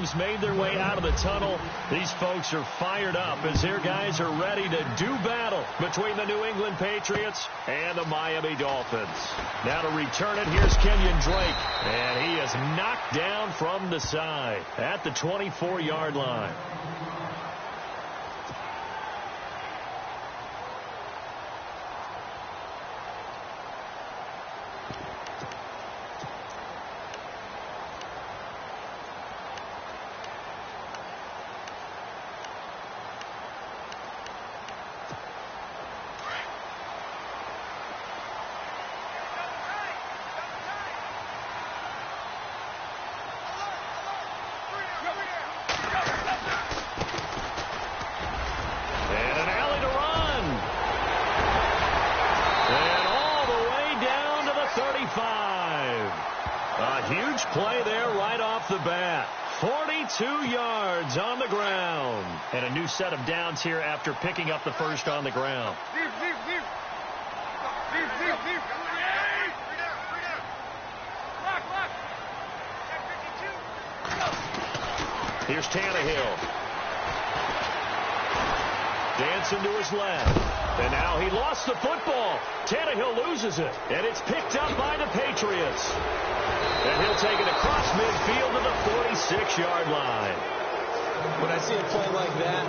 teams made their way out of the tunnel. These folks are fired up as their guys are ready to do battle between the New England Patriots and the Miami Dolphins. Now to return it, here's Kenyon Drake. And he is knocked down from the side at the 24-yard line. Play there right off the bat. 42 yards on the ground. And a new set of downs here after picking up the first on the ground. Here's Tannehill. Dancing to his left. And now he lost the football. Tannehill loses it. And it's picked up by the Patriots. And he'll take it across midfield to the 46-yard line. When I see a play like that,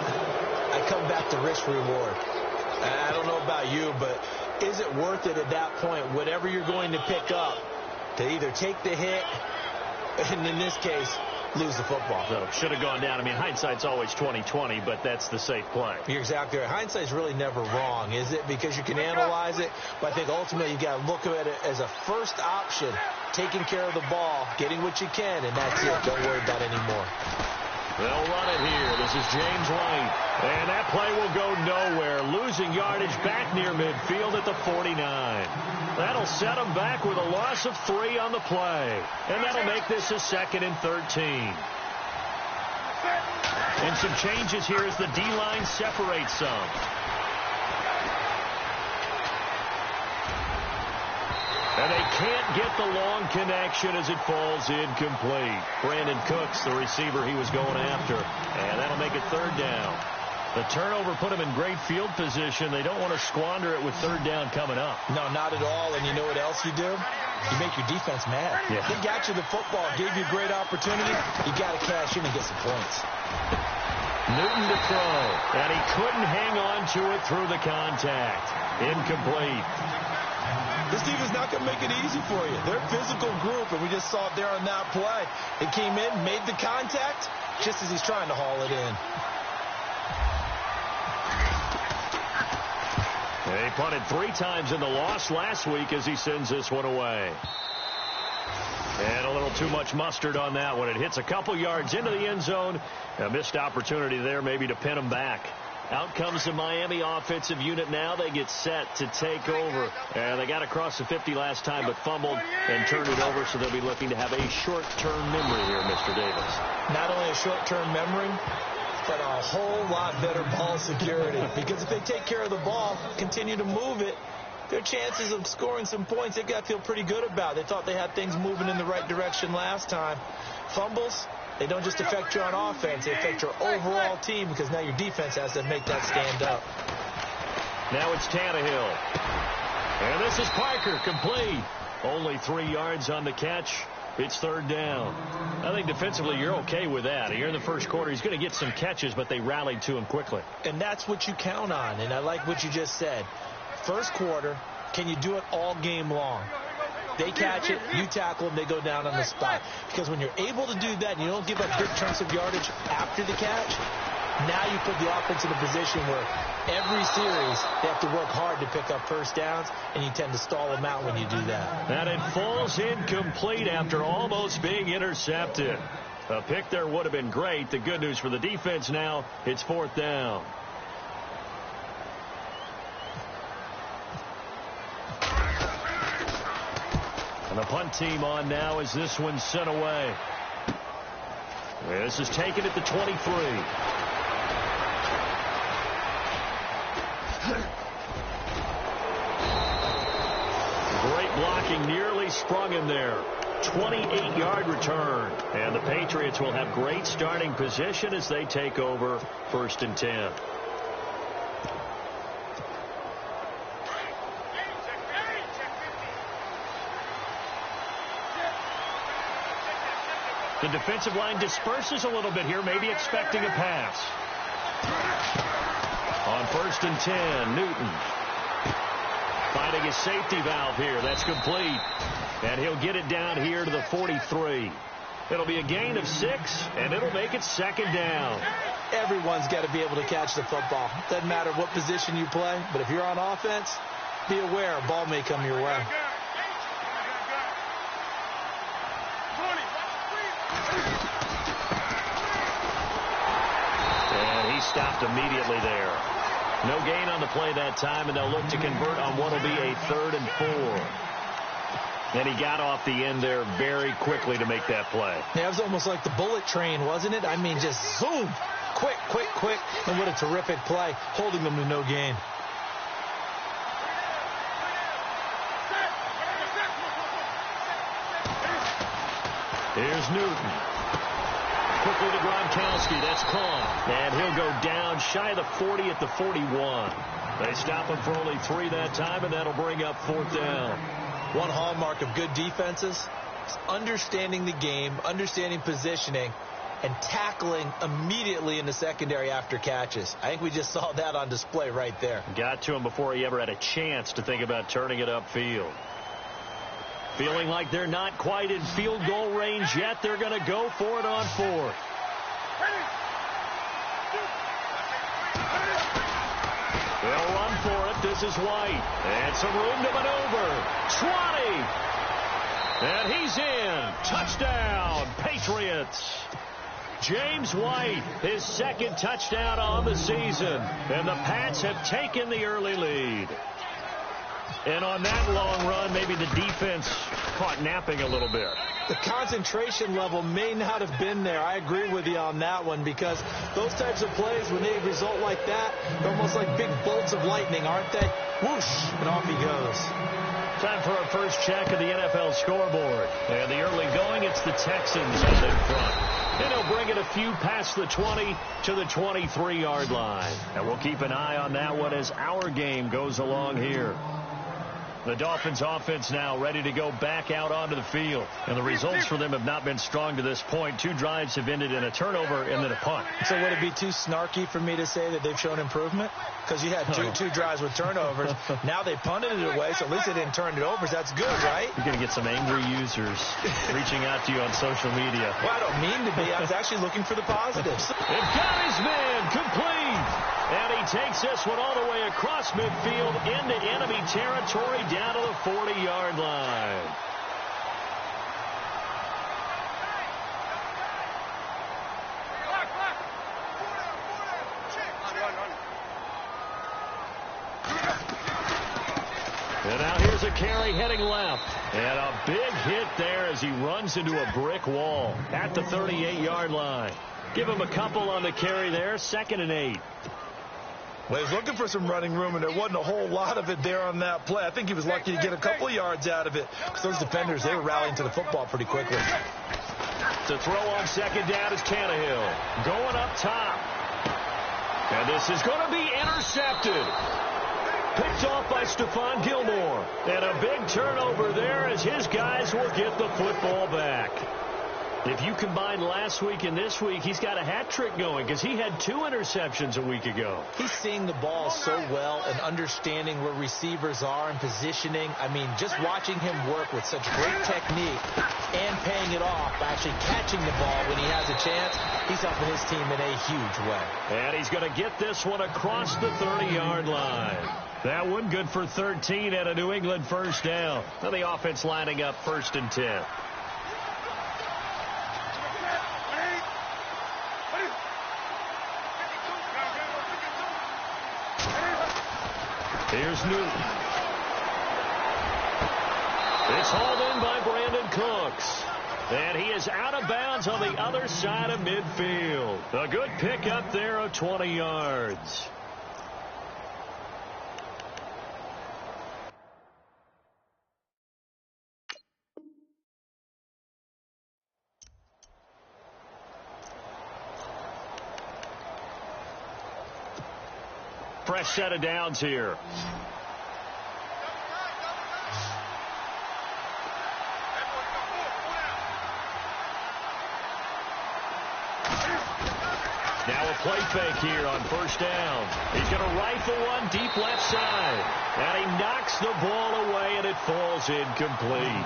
I come back to risk-reward. I don't know about you, but is it worth it at that point, whatever you're going to pick up, to either take the hit, and in this case, lose the football? So should have gone down. I mean, hindsight's always 20/20, but that's the safe play. You're exactly right. Hindsight's really never wrong, is it? Because you can analyze it, but I think ultimately you got to look at it as a first option, taking care of the ball, getting what you can, and that's it. Don't worry about it anymore. They'll run it here. This is James White. And that play will go nowhere. Losing yardage back near midfield at the 49. That'll set them back with a loss of 3 on the play. And that'll make this a 2nd and 13. And some changes here as the D-line separates some. And they can't get the long connection as it falls incomplete. Brandon Cooks, the receiver he was going after. And that'll make it 3rd down. The turnover put him in great field position. They don't want to squander it with 3rd down coming up. No, not at all. And you know what else you do? You make your defense mad. Yeah. They got you the football, gave you a great opportunity. You got to cash in and get some points. Newton to throw. And he couldn't hang on to it through the contact. Incomplete. This defense is not going to make it easy for you. They're a physical group, and we just saw it there on that play. It came in, made the contact, just as he's trying to haul it in. He punted 3 times in the loss last week as he sends this one away. And a little too much mustard on that one. It hits a couple yards into the end zone. A missed opportunity there maybe to pin him back. Out comes the Miami offensive unit now. They get set to take over. And they got across the 50 last time but fumbled and turned it over, so they'll be looking to have a short-term memory here, Mr. Davis. Not only a short-term memory, but a whole lot better ball security. Because if they take care of the ball, continue to move it, their chances of scoring some points, they got to feel pretty good about. They thought they had things moving in the right direction last time. Fumbles, they don't just affect you on offense, they affect your overall team because now your defense has to make that stand up. Now it's Tannehill. And this is Parker, complete. Only 3 yards on the catch. It's 3rd down. I think defensively you're okay with that. Here in the first quarter, he's going to get some catches, but they rallied to him quickly. And that's what you count on, and I like what you just said. First quarter, can you do it all game long? They catch it, you tackle them, they go down on the spot. Because when you're able to do that and you don't give up big chunks of yardage after the catch, now you put the offense in a position where every series they have to work hard to pick up first downs, and you tend to stall them out when you do that. And it falls incomplete after almost being intercepted. A pick there would have been great. The good news for the defense now, it's 4th down. And the punt team on now as this one's sent away. This is taken at the 23. Great blocking, nearly sprung him there. 28-yard return. And the Patriots will have great starting position as they take over 1st and 10. The defensive line disperses a little bit here, maybe expecting a pass. On 1st and 10, Newton finding his safety valve here. That's complete. And he'll get it down here to the 43. It'll be a gain of 6, and it'll make it 2nd down. Everyone's got to be able to catch the football. Doesn't matter what position you play, but if you're on offense, be aware a ball may come your way. And he stopped immediately there. No gain on the play that time, and they'll look to convert on what will be a 3rd and 4. And he got off the end there very quickly to make that play. Yeah, it was almost like the bullet train, wasn't it? I mean, just zoom. Quick, quick, quick. And what a terrific play, holding them to no gain. Here's Newton. Quickly to Gronkowski. That's caught. And he'll go down shy of the 40 at the 41. They stop him for only 3 that time, and that'll bring up 4th down. One hallmark of good defenses is understanding the game, understanding positioning, and tackling immediately in the secondary after catches. I think we just saw that on display right there. Got to him before he ever had a chance to think about turning it upfield. Feeling like they're not quite in field goal range yet. They're going to go for it on 4th. They'll run for it. This is White. And some room to maneuver. 20. And he's in. Touchdown, Patriots. James White, his 2nd touchdown on the season. And the Pats have taken the early lead. And on that long run, maybe the defense caught napping a little bit. The concentration level may not have been there. I agree with you on that one, because those types of plays, when they result like that, they're almost like big bolts of lightning, aren't they? Whoosh, and off he goes. Time for our first check of the NFL scoreboard. And the early going, it's the Texans in front. And he'll bring it a few past the 20 to the 23-yard line. And we'll keep an eye on that one as our game goes along here. The Dolphins offense now ready to go back out onto the field. And the results for them have not been strong to this point. 2 drives have ended in a turnover and then a punt. So would it be too snarky for me to say that they've shown improvement? Because you had two drives with turnovers. Now they punted it away, so at least they didn't turn it over. So that's good, right? You're going to get some angry users reaching out to you on social media. Well, I don't mean to be. I was actually looking for the positives. They've got his man complete. And he takes this one all the way across midfield into enemy territory down to the 40-yard line. And now here's a carry heading left. And a big hit there as he runs into a brick wall at the 38-yard line. Give him a couple on the carry there. 2nd and 8. Well, he was looking for some running room, and there wasn't a whole lot of it there on that play. I think he was lucky to get a couple yards out of it, because those defenders, they were rallying to the football pretty quickly. To throw on 2nd down is Tannehill. Going up top. And this is going to be intercepted. Picked off by Stephon Gilmore. And a big turnover there as his guys will get the football back. If you combine last week and this week, he's got a hat trick going because he had 2 interceptions a week ago. He's seeing the ball so well and understanding where receivers are and positioning. I mean, just watching him work with such great technique and paying it off by actually catching the ball when he has a chance, he's helping his team in a huge way. And he's going to get this one across the 30-yard line. That one good for 13 and a New England 1st down. Now the offense lining up 1st and 10. Here's Newton. It's hauled in by Brandon Cooks. And he is out of bounds on the other side of midfield. A good pickup there of 20 yards. Fresh set of downs here. Now a play fake here on first down. He's going to rifle one deep left side. And he knocks the ball away, and it falls incomplete.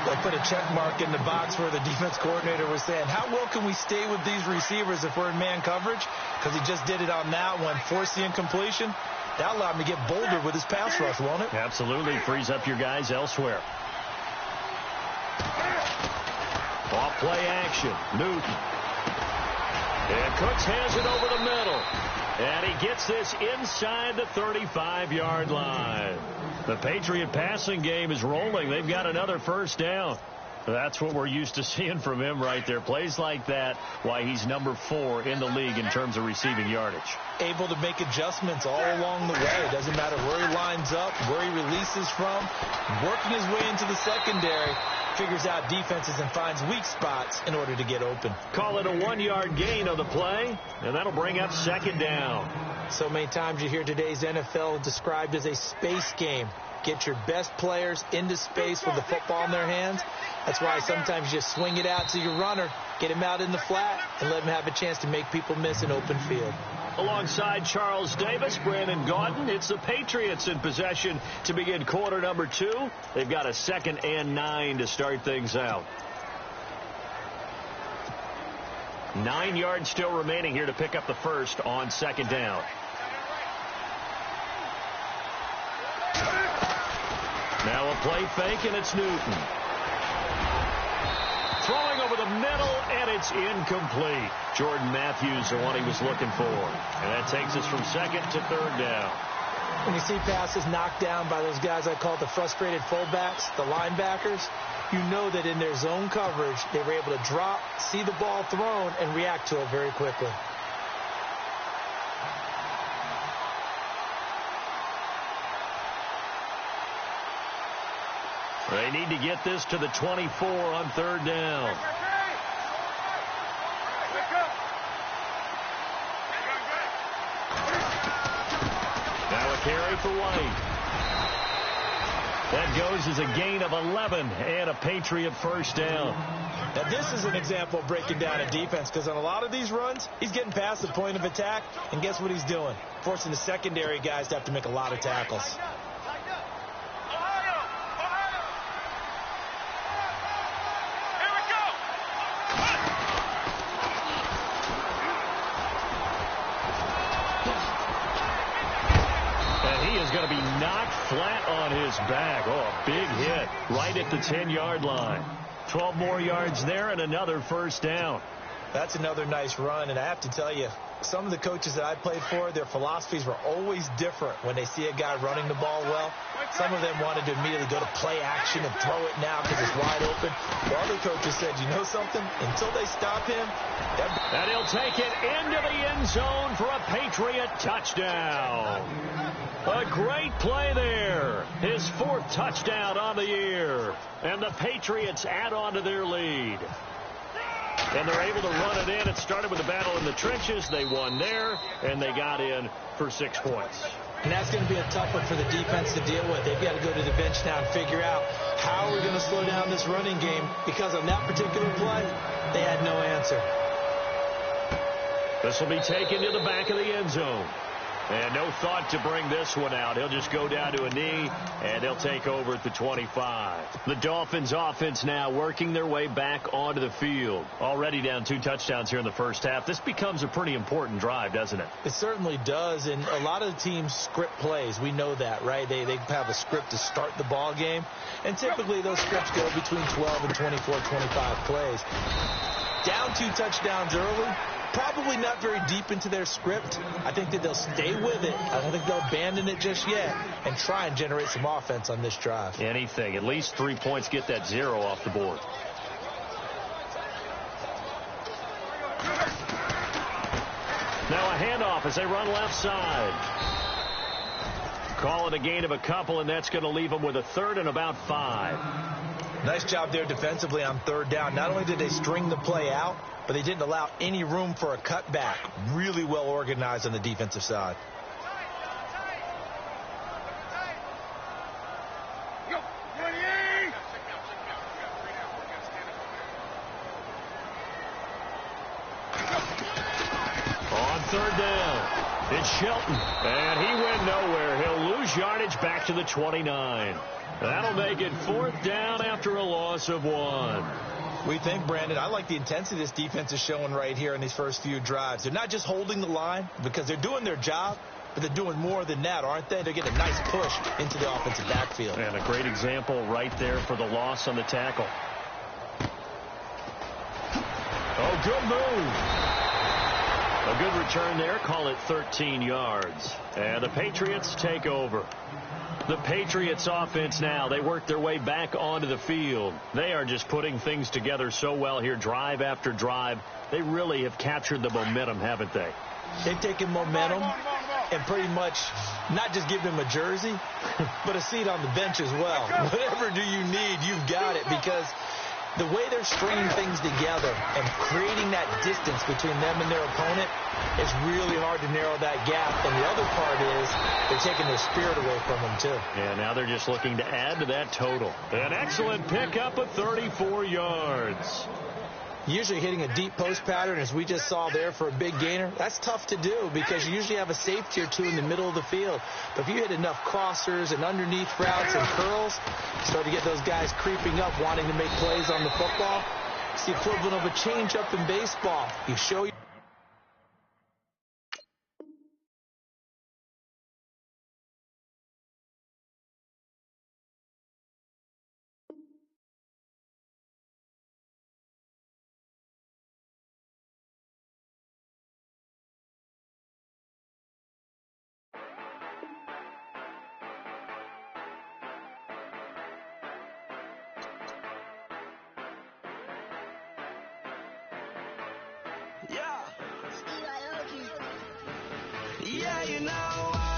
They put a check mark in the box where the defense coordinator was saying, how well can we stay with these receivers if we're in man coverage? Because he just did it on that one, forced the incompletion. That allowed him to get bolder with his pass rush, won't it? Absolutely. Frees up your guys elsewhere. Off play action. Newton. And Cooks has it over the middle. And he gets this inside the 35-yard line. The Patriot passing game is rolling. They've got another first down. That's what we're used to seeing from him right there. Plays like that, why he's number 4 in the league in terms of receiving yardage. Able to make adjustments all along the way. It doesn't matter where he lines up, where he releases from. Working his way into the secondary. Figures out defenses and finds weak spots in order to get open. Call it a 1-yard gain on the play, and that'll bring up second down. So many times you hear today's NFL described as a space game. Get your best players into space with the football in their hands. That's why sometimes you just swing it out to your runner, get him out in the flat, and let him have a chance to make people miss an open field. Alongside Charles Davis, Brandon Gaudin, it's the Patriots in possession to begin quarter number 2. They've got a 2nd and 9 to start things out. 9 yards still remaining here to pick up the first on second down. Now a play fake, and it's Newton. Throwing over the middle, and it's incomplete. Jordan Matthews, the one he was looking for. And that takes us from second to third down. When you see passes knocked down by those guys I call the frustrated fullbacks, the linebackers, you know that in their zone coverage, they were able to drop, see the ball thrown, and react to it very quickly. They need to get this to the 24 on third down. Now a carry for White. That goes as a gain of 11 and a Patriot first down. Now this is an example of breaking down a defense, because on a lot of these runs, he's getting past the point of attack, and guess what he's doing? Forcing the secondary guys to have to make a lot of tackles. Going to be knocked flat on his back. Oh, a big hit right at the 10-yard line. 12 more yards there and another first down. That's another nice run, and I have to tell you, some of the coaches that I played for, their philosophies were always different when they see a guy running the ball well. Some of them wanted to immediately go to play action and throw it now because it's wide open. The other coaches said, you know something? Until they stop him. And he'll take it into the end zone for a Patriot touchdown. A great play there. His 4th touchdown on the year. And the Patriots add on to their lead. And they're able to run it in. It started with a battle in the trenches. They won there, and they got in for 6 points. And that's going to be a tough one for the defense to deal with. They've got to go to the bench now and figure out how we're going to slow down this running game, because on that particular play, they had no answer. This will be taken to the back of the end zone. And no thought to bring this one out. He'll just go down to a knee, and they'll take over at the 25. The Dolphins offense now working their way back onto the field. Already down 2 touchdowns here in the first half. This becomes a pretty important drive, doesn't it? It certainly does, and a lot of the teams script plays. We know that, right? They have a script to start the ball game, and typically those scripts go between 12 and 24, 25 plays. Down 2 touchdowns early. Probably not very deep into their script. I think that they'll stay with it. I don't think they'll abandon it just yet and try and generate some offense on this drive. Anything. At least 3 points, get that 0 off the board. Now a handoff as they run left side. Call it a gain of a couple, and that's going to leave them with a 3rd and about 5. Nice job there defensively on third down. Not only did they string the play out, but they didn't allow any room for a cutback. Really well organized on the defensive side. third down. It's Shelton, and he went nowhere. He'll lose yardage back to the 29. That'll make it fourth down after a loss of 1. We think, Brandon, I like the intensity this defense is showing right here in these first few drives. They're not just holding the line because they're doing their job, but they're doing more than that, aren't they? They're getting a nice push into the offensive backfield. And a great example right there for the loss on the tackle. Oh, good move. A good return there. Call it 13 yards. And the Patriots take over. The Patriots offense now. They work their way back onto the field. They are just putting things together so well here, drive after drive. They really have captured the momentum, haven't they? They've taken momentum and pretty much not just give them a jersey, but a seat on the bench as well. Whatever do you need, you've got it, because the way they're stringing things together and creating that distance between them and their opponent is really hard to narrow that gap. And the other part is they're taking their spirit away from them, too. Yeah, now they're just looking to add to that total. An excellent pickup of 34 yards. Usually hitting a deep post pattern, as we just saw there, for a big gainer, that's tough to do because you usually have a safety or two in the middle of the field. But if you hit enough crossers and underneath routes and curls, you start to get those guys creeping up, wanting to make plays on the football. It's the equivalent of a change-up in baseball. You show your Yeah, you know